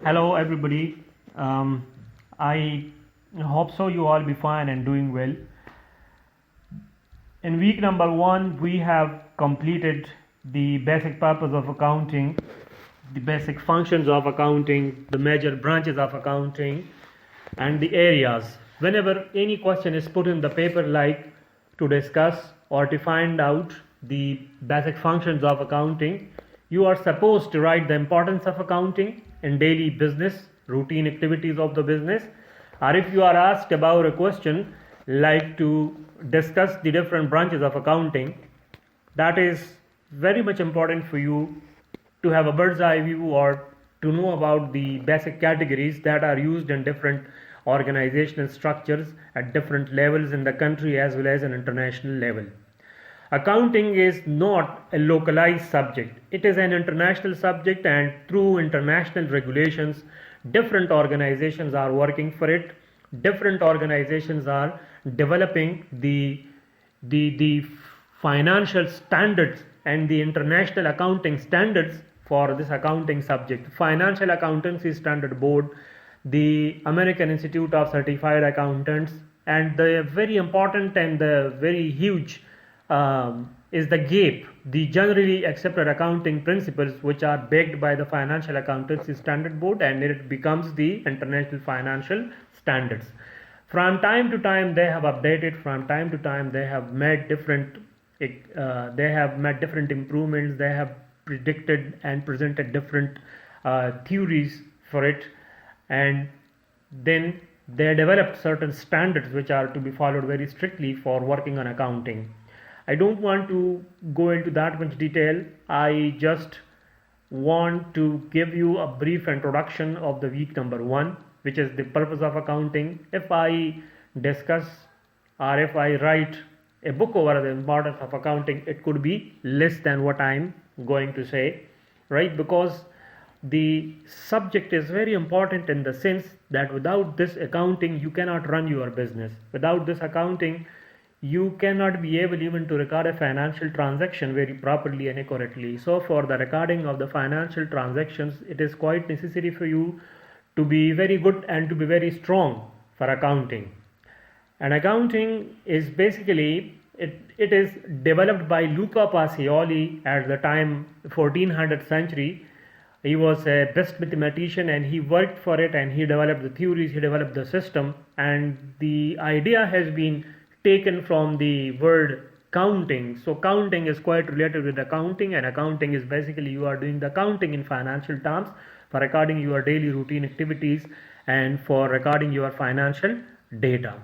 Hello, everybody. I hope so. You all be fine and doing well. In week number one, we have completed the basic purpose of accounting, the basic functions of accounting, the major branches of accounting, and the areas. Whenever any question is put in the paper, like to discuss or to find out the basic functions of accounting, you are supposed to write the importance of accounting in daily business, routine activities of the business, or if you are asked about a question like to discuss the different branches of accounting, that is very much important for you to have a bird's eye view or to know about the basic categories that are used in different organizational structures at different levels in the country as well as an international level. Accounting is not a localized subject, it is an international subject, and through international regulations, different organizations are working for it. Different organizations are developing the financial standards and the international accounting standards for this accounting subject. Financial Accountancy Standard Board, the American Institute of Certified Accountants, and the very important and the very huge is the GAPE, the generally accepted accounting principles, which are backed by the Financial Accountancy Standard Board, and it becomes the international financial standards. From time to time, they have updated. From time to time, they have made different. Different improvements. They have predicted and presented different theories for it, and then they developed certain standards which are to be followed very strictly for working on accounting. I don't want to go into that much detail. I just want to give you a brief introduction of the week number one, which is the purpose of accounting. If I discuss or if I write a book over the importance of accounting, it could be less than what I'm going to say, right? Because the subject is very important in the sense that without this accounting, you cannot run your business. Without this accounting, you cannot be able even to record a financial transaction very properly and accurately. So for the recording of the financial transactions, it is quite necessary for you to be very good and to be very strong for accounting. And accounting is basically, it is developed by Luca Pacioli at the time 1400th century. He was a best mathematician and he worked for it, and he developed the theories, he developed the system, and the idea has been taken from the word counting. So counting is quite related with accounting, and accounting is basically you are doing the counting in financial terms for recording your daily routine activities and for recording your financial data.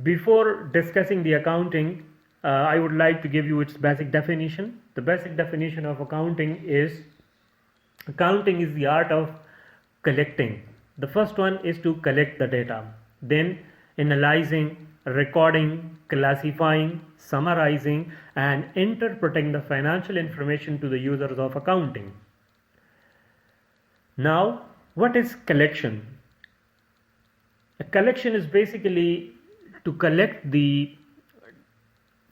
Before discussing the accounting, I would like to give you its basic definition. The basic definition of accounting is the art of collecting. The first one is to collect the data, then analyzing, recording, classifying, summarizing, and interpreting the financial information to the users of accounting. Now, what is collection? A collection is basically to collect the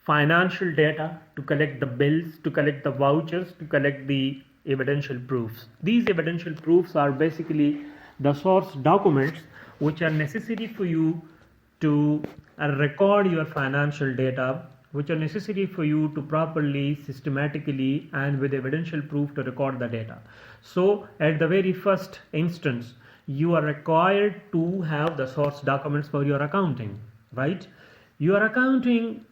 financial data, to collect the bills, to collect the vouchers, to collect the evidential proofs. These evidential proofs are basically the source documents which are necessary for you to record your financial data, which are necessary for you to properly, systematically, and with evidential proof to record the data. So at the very first instance, you are required to have the source documents for your accounting, right? Your accounting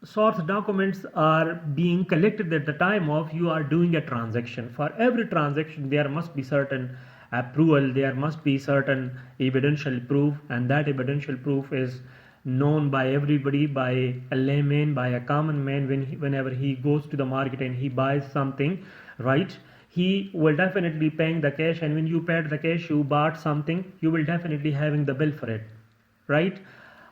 source documents are being collected at the time of you are doing a transaction. For every transaction, there must be certain approval, there must be certain evidential proof, and that evidential proof is known by everybody, by a layman, by a common man. Whenever he goes to the market and he buys something, right, he will definitely paying the cash, and when you paid the cash, you bought something, you will definitely having the bill for it, right?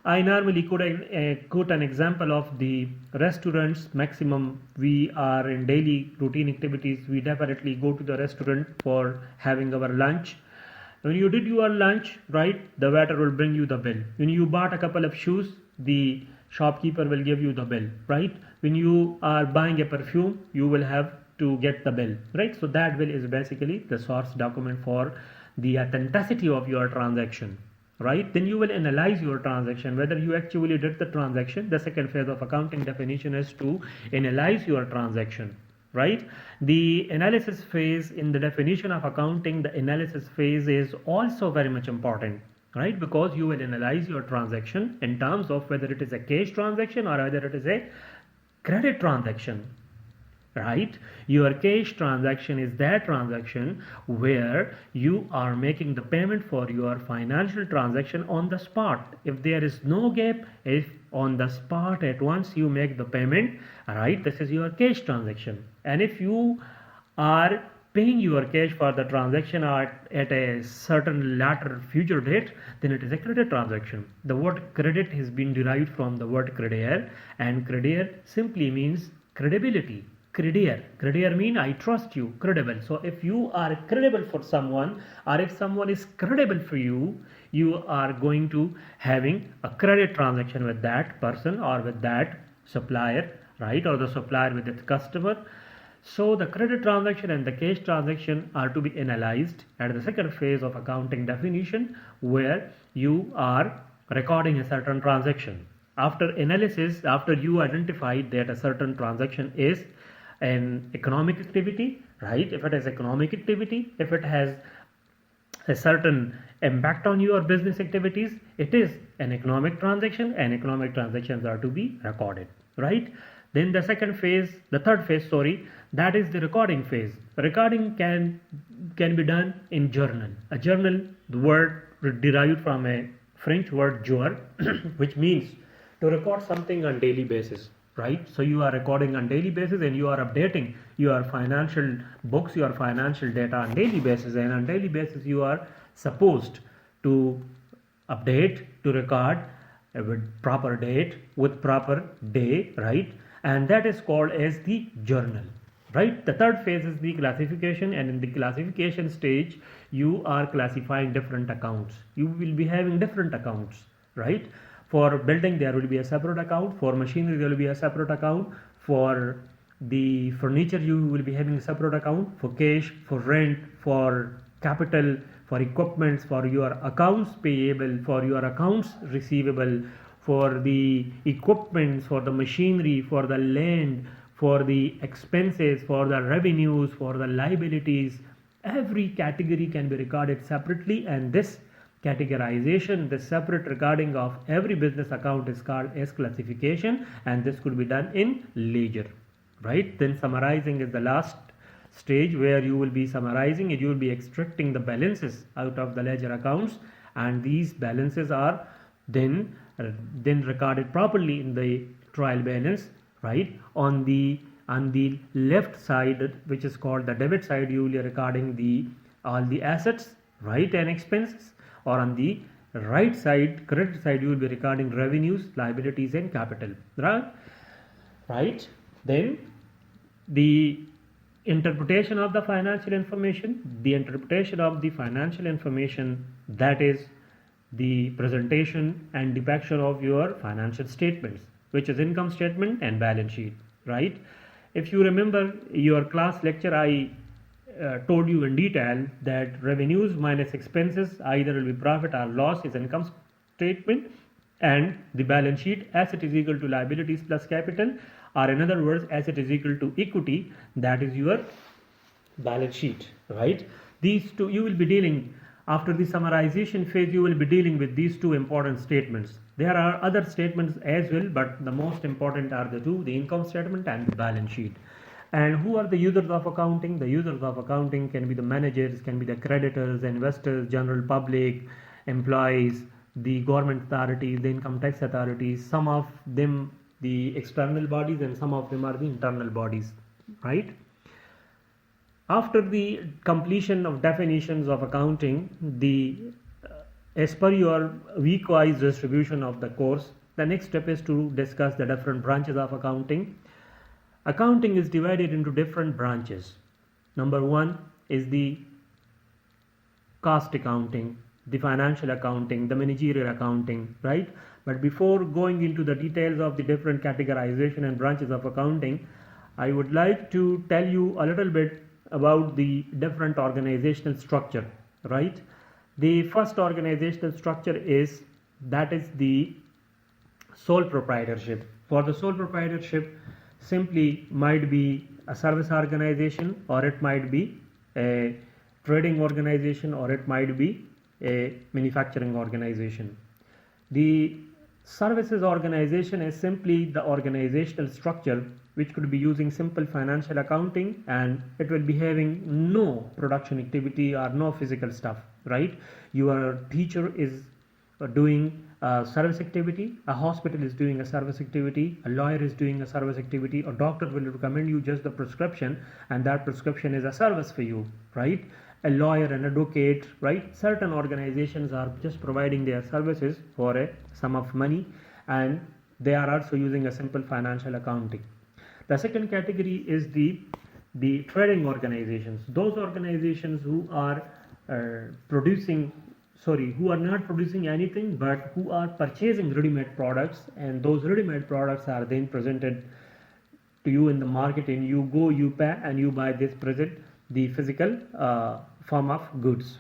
I normally quote an example of the restaurants. Maximum we are in daily routine activities, we definitely go to the restaurant for having our lunch. When you did your lunch, right, the waiter will bring you the bill. When you bought a couple of shoes, the shopkeeper will give you the bill, right? When you are buying a perfume, you will have to get the bill, right? So that bill is basically the source document for the authenticity of your transaction, right? Then you will analyze your transaction, whether you actually did the transaction. The second phase of accounting definition is to analyze your transaction, right? The analysis phase in the definition of accounting, the analysis phase is also very much important, right? Because you will analyze your transaction in terms of whether it is a cash transaction or whether it is a credit transaction, right? Your cash transaction is that transaction where you are making the payment for your financial transaction on the spot. If there is no gap, if on the spot at once you make the payment, right, this is your cash transaction. And if you are paying your cash for the transaction at a certain later future date, then it is a credit transaction. The word credit has been derived from the word credere, and credere simply means credibility. Credere mean I trust you, credible. So if you are credible for someone, or if someone is credible for you, you are going to having a credit transaction with that person or with that supplier, right? Or the supplier with its customer. So the credit transaction and the cash transaction are to be analyzed at the second phase of accounting definition, where you are recording a certain transaction. After analysis, after you identified that a certain transaction is an economic activity, right? If it is economic activity, if it has a certain impact on your business activities, it is an economic transaction, and economic transactions are to be recorded, right? Then the third phase, that is the recording phase. Recording can be done in journal. A journal, the word derived from a French word jour, which means to record something on daily basis, right? So you are recording on daily basis, and you are updating your financial books, your financial data on daily basis, and on daily basis you are supposed to update, to record with proper date, with proper day, right? And that is called as the journal, right? The third phase is the classification, and in the classification stage you are classifying different accounts. You will be having different accounts, right? For building there will be a separate account, for machinery there will be a separate account, for the furniture you will be having a separate account, for cash, for rent, for capital, for equipments, for your accounts payable, for your accounts receivable, for the equipments, for the machinery, for the land, for the expenses, for the revenues, for the liabilities. Every category can be recorded separately, and this categorization, the separate recording of every business account is called as classification, and this could be done in ledger, right? Then summarizing is the last stage, where you will be summarizing and you will be extracting the balances out of the ledger accounts, and these balances are then recorded properly in the trial balance, right? On the left side, which is called the debit side, you will be recording all the assets, right, and expenses, or on the right side, credit side, you will be recording revenues, liabilities, and capital, right? Then the interpretation of the financial information, that is the presentation and depiction of your financial statements, which is income statement and balance sheet, right? If you remember your class lecture, I told you in detail that revenues minus expenses, either will be profit or loss, is income statement, and the balance sheet, asset is equal to liabilities plus capital, or in other words, asset is equal to equity, that is your balance sheet, right? These two you will be dealing. After the summarization phase, you will be dealing with these two important statements. There are other statements as well, but the most important are the two, the income statement and the balance sheet. And who are the users of accounting? The users of accounting can be the managers, can be the creditors, investors, general public, employees, the government authorities, the income tax authorities, some of them the external bodies, and some of them are the internal bodies, right? After the completion of definitions of accounting, as per your week-wise distribution of the course, the next step is to discuss the different branches of accounting. Accounting is divided into different branches. Number one is the cost accounting, the financial accounting, the managerial accounting, right? But before going into the details of the different categorization and branches of accounting, I would like to tell you a little bit about the different organizational structure, right? The first organizational structure is the sole proprietorship. For the sole proprietorship, simply might be a service organization, or it might be a trading organization, or it might be a manufacturing organization. The services organization is simply the organizational structure which could be using simple financial accounting, and it will be having no production activity or no physical stuff, right? Your teacher is doing a service activity, a hospital is doing a service activity, a lawyer is doing a service activity, a doctor will recommend you just the prescription, and that prescription is a service for you, right? A lawyer, an advocate, right? Certain organizations are just providing their services for a sum of money, and they are also using a simple financial accounting. The second category is the trading organizations. Those organizations who are who are not producing anything, but who are purchasing ready-made products, and those ready-made products are then presented to you in the market, and you go, you pay, and you buy this present, the physical form of goods.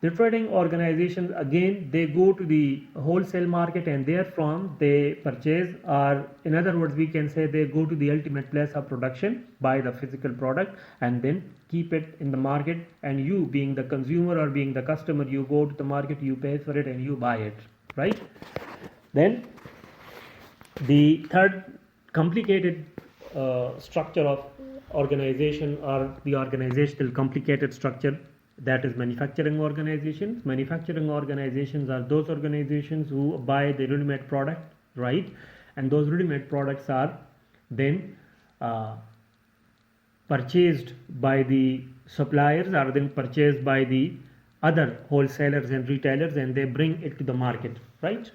The trading organizations, again, they go to the wholesale market, and therefrom they purchase, or in other words we can say they go to the ultimate place of production, buy the physical product, and then keep it in the market, and you being the consumer or being the customer, you go to the market, you pay for it, and you buy it, right? Then the third complicated structure of organization, or the organizational complicated structure, that is manufacturing organizations. Manufacturing organizations are those organizations who buy the ready-made product, right? And those ready-made products are then purchased by the suppliers, or then purchased by the other wholesalers and retailers, and they bring it to the market, right?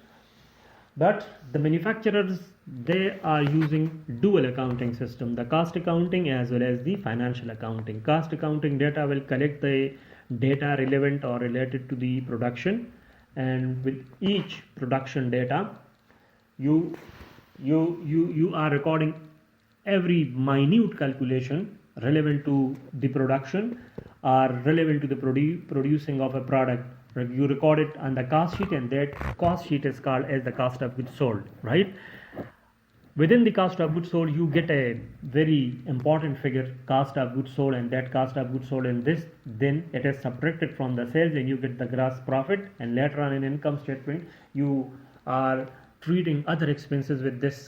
But the manufacturers, they are using dual accounting system, the cost accounting as well as the financial accounting. Cost accounting data will collect the data relevant or related to the production, and with each production data you are recording every minute calculation relevant to the production or relevant to the producing of a product. You record it on the cost sheet, and that cost sheet is called as the cost of goods sold, right? Within the cost of goods sold, you get a very important figure, cost of goods sold, and that cost of goods sold in this, then it is subtracted from the sales, and you get the gross profit, and later on in income statement you are treating other expenses with this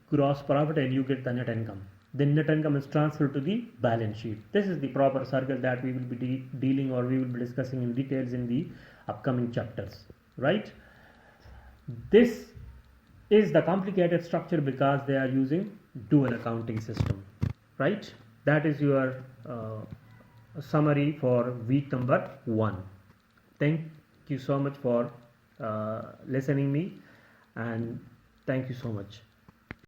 gross profit, and you get the net income. The net income is transferred to the balance sheet. This is the proper circle that we will be dealing, or we will be discussing in details in the upcoming chapters, right? This is the complicated structure because they are using dual accounting system, right? That is your summary for week number 1. Thank you so much for listening me, and thank you so much.